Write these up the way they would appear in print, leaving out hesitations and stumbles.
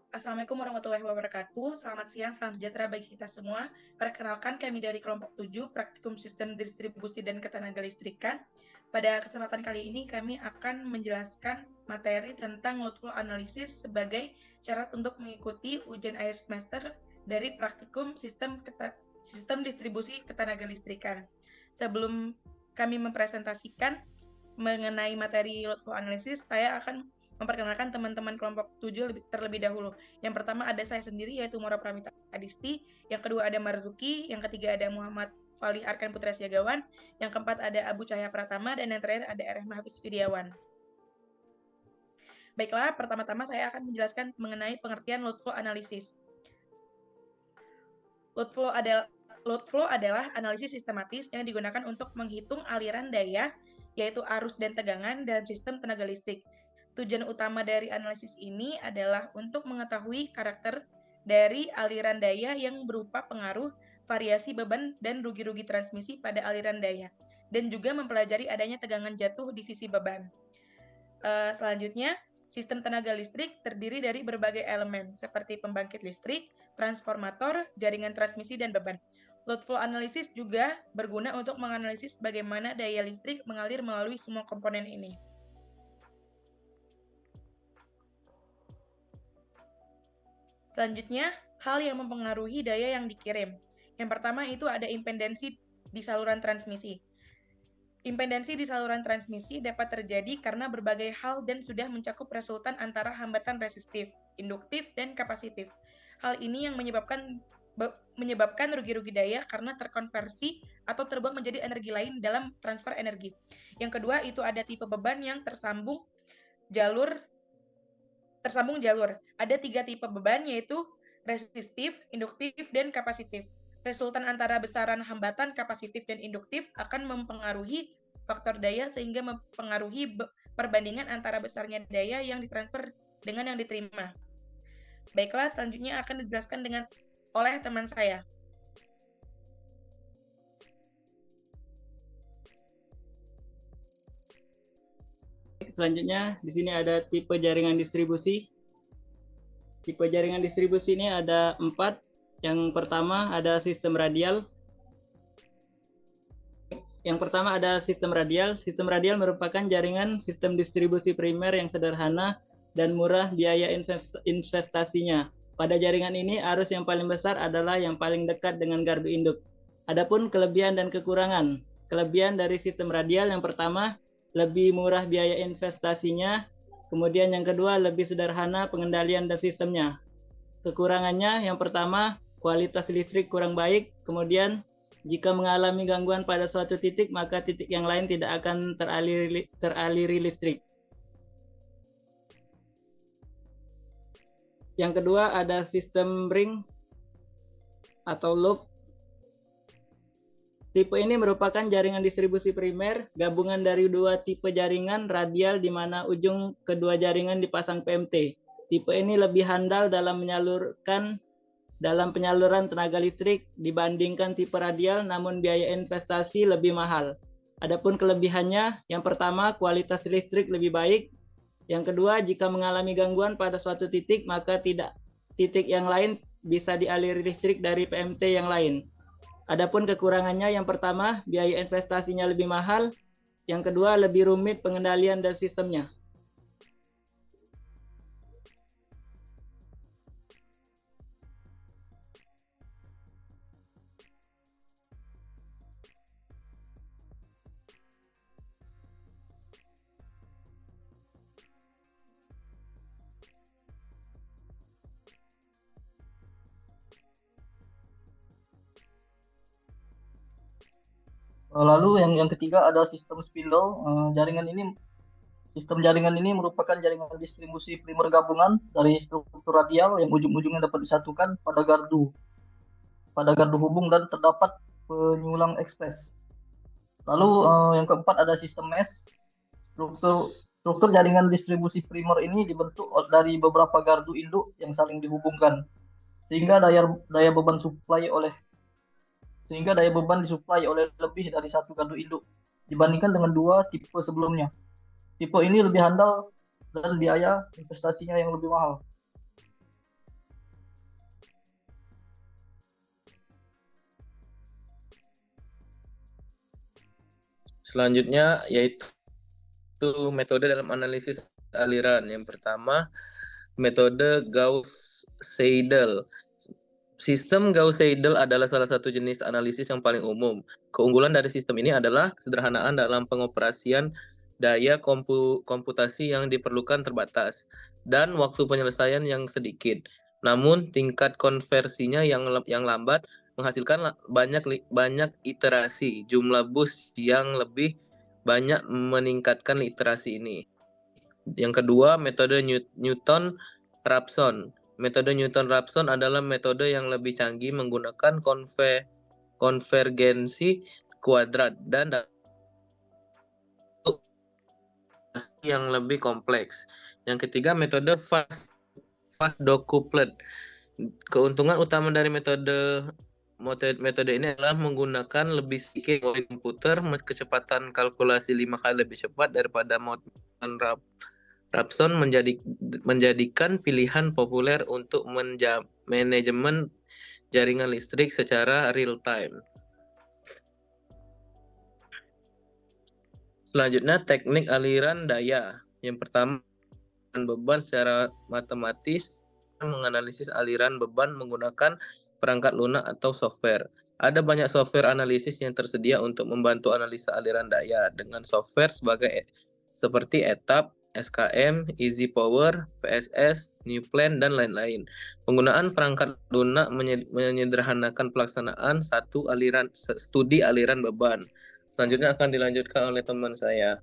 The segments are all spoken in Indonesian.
Assalamualaikum warahmatullahi wabarakatuh. Selamat siang, salam sejahtera bagi kita semua. Perkenalkan kami dari kelompok 7, Praktikum Sistem Distribusi dan Ketenagalistrikan. Pada kesempatan kali ini kami akan menjelaskan materi tentang load flow analysis sebagai syarat untuk mengikuti ujian akhir semester dari Praktikum Sistem Distribusi Ketenagalistrikan. Sebelum kami mempresentasikan mengenai materi load flow analysis, saya akan memperkenalkan teman-teman kelompok 7 terlebih dahulu. Yang pertama ada saya sendiri, yaitu Mora Pramita Adisti. Yang kedua ada Marzuki. Yang ketiga ada Muhammad Falih Arkan Putra Siagawan. Yang keempat ada Abu Cahaya Pratama. Dan yang terakhir ada RM Hafiz Fidiawan. Baiklah, pertama-tama saya akan menjelaskan mengenai pengertian load flow analysis. Load flow adalah analisis sistematis yang digunakan untuk menghitung aliran daya, yaitu arus dan tegangan dalam sistem tenaga listrik. Tujuan utama dari analisis ini adalah untuk mengetahui karakter dari aliran daya yang berupa pengaruh, variasi beban, dan rugi-rugi transmisi pada aliran daya, dan juga mempelajari adanya tegangan jatuh di sisi beban. Selanjutnya, sistem tenaga listrik terdiri dari berbagai elemen, seperti pembangkit listrik, transformator, jaringan transmisi, dan beban. Load flow analysis juga berguna untuk menganalisis bagaimana daya listrik mengalir melalui semua komponen ini. Selanjutnya, hal yang mempengaruhi daya yang dikirim. Yang pertama itu ada impedansi di saluran transmisi. Impedansi di saluran transmisi dapat terjadi karena berbagai hal dan sudah mencakup resultan antara hambatan resistif, induktif, dan kapasitif. Hal ini yang menyebabkan rugi-rugi daya karena terkonversi atau terbuang menjadi energi lain dalam transfer energi. Yang kedua itu ada tipe beban yang tersambung jalur. Ada 3 tipe beban, yaitu resistif, induktif, dan kapasitif. Resultan antara besaran hambatan kapasitif dan induktif akan mempengaruhi faktor daya sehingga mempengaruhi perbandingan antara besarnya daya yang ditransfer dengan yang diterima. Baiklah, selanjutnya akan dijelaskan oleh teman saya. Selanjutnya di sini ada tipe jaringan distribusi. Tipe jaringan distribusi ini ada 4. Yang pertama ada sistem radial. Sistem radial merupakan jaringan sistem distribusi primer yang sederhana dan murah biaya investasinya. Pada jaringan ini, arus yang paling besar adalah yang paling dekat dengan gardu induk. Adapun kelebihan dan kekurangan. Kelebihan dari sistem radial yang pertama, lebih murah biaya investasinya. Kemudian yang kedua, lebih sederhana pengendalian dan sistemnya. Kekurangannya yang pertama, kualitas listrik kurang baik. Kemudian jika mengalami gangguan pada suatu titik, maka titik yang lain tidak akan teraliri listrik. Yang kedua ada sistem ring atau loop. Tipe ini merupakan jaringan distribusi primer, gabungan dari 2 tipe jaringan radial di mana ujung kedua jaringan dipasang PMT. Tipe ini lebih handal dalam penyaluran tenaga listrik dibandingkan tipe radial, namun biaya investasi lebih mahal. Adapun kelebihannya, yang pertama kualitas listrik lebih baik. Yang kedua, jika mengalami gangguan pada suatu titik, maka titik yang lain bisa dialiri listrik dari PMT yang lain. Adapun kekurangannya, yang pertama biaya investasinya lebih mahal. Yang kedua, lebih rumit pengendalian dan sistemnya. Lalu yang ketiga ada sistem spindle. Sistem jaringan ini merupakan jaringan distribusi primer gabungan dari struktur radial yang ujung-ujungnya dapat disatukan pada gardu hubung dan terdapat penyulang ekspres. Lalu yang keempat ada sistem mesh. Struktur jaringan distribusi primer ini dibentuk dari beberapa gardu induk yang saling dihubungkan sehingga daya beban disuplai oleh lebih dari satu gardu induk dibandingkan dengan 2 tipe sebelumnya. Tipe ini lebih handal dan biaya investasinya yang lebih mahal. Selanjutnya yaitu metode dalam analisis aliran. Yang pertama, metode Gauss-Seidel. Sistem Gauss-Seidel adalah salah satu jenis analisis yang paling umum. Keunggulan dari sistem ini adalah kesederhanaan dalam pengoperasian daya komputasi yang diperlukan terbatas dan waktu penyelesaian yang sedikit. Namun tingkat konversinya yang lambat menghasilkan banyak iterasi. Jumlah bus yang lebih banyak meningkatkan iterasi ini. Yang kedua, metode Newton-Raphson. Metode Newton-Raphson adalah metode yang lebih canggih menggunakan konvergensi kuadrat dan yang lebih kompleks. Yang ketiga, metode fast-decoupled. Keuntungan utama dari metode ini adalah menggunakan lebih sedikit memori komputer, kecepatan kalkulasi 5 kali lebih cepat daripada Raphson menjadikan pilihan populer untuk manajemen jaringan listrik secara real time. Selanjutnya, teknik aliran daya. Yang pertama, beban secara matematis menganalisis aliran beban menggunakan perangkat lunak atau software. Ada banyak software analisis yang tersedia untuk membantu analisa aliran daya dengan software seperti ETAP, SKM, Easy Power, PSS, Newplan, dan lain-lain. Penggunaan perangkat lunak menyederhanakan pelaksanaan studi aliran beban. Selanjutnya akan dilanjutkan oleh teman saya.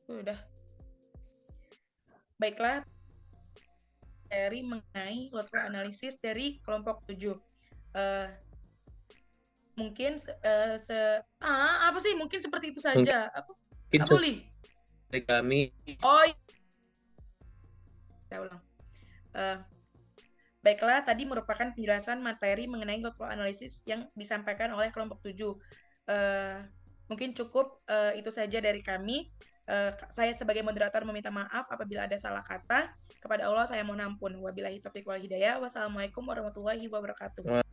Sudah. Baiklah, materi mengenai load flow analysis dari kelompok 7. Mungkin apa sih? Mungkin seperti itu saja. Apa Li? Dari kami. Oh, saya ulang. Baiklah, tadi merupakan penjelasan materi mengenai load flow analysis yang disampaikan oleh kelompok 7. Mungkin cukup itu saja dari kami. Saya sebagai moderator meminta maaf apabila ada salah kata. Kepada Allah saya mohon ampun. Wabillahi taufiq wal hidayah. Wassalamualaikum warahmatullahi wabarakatuh.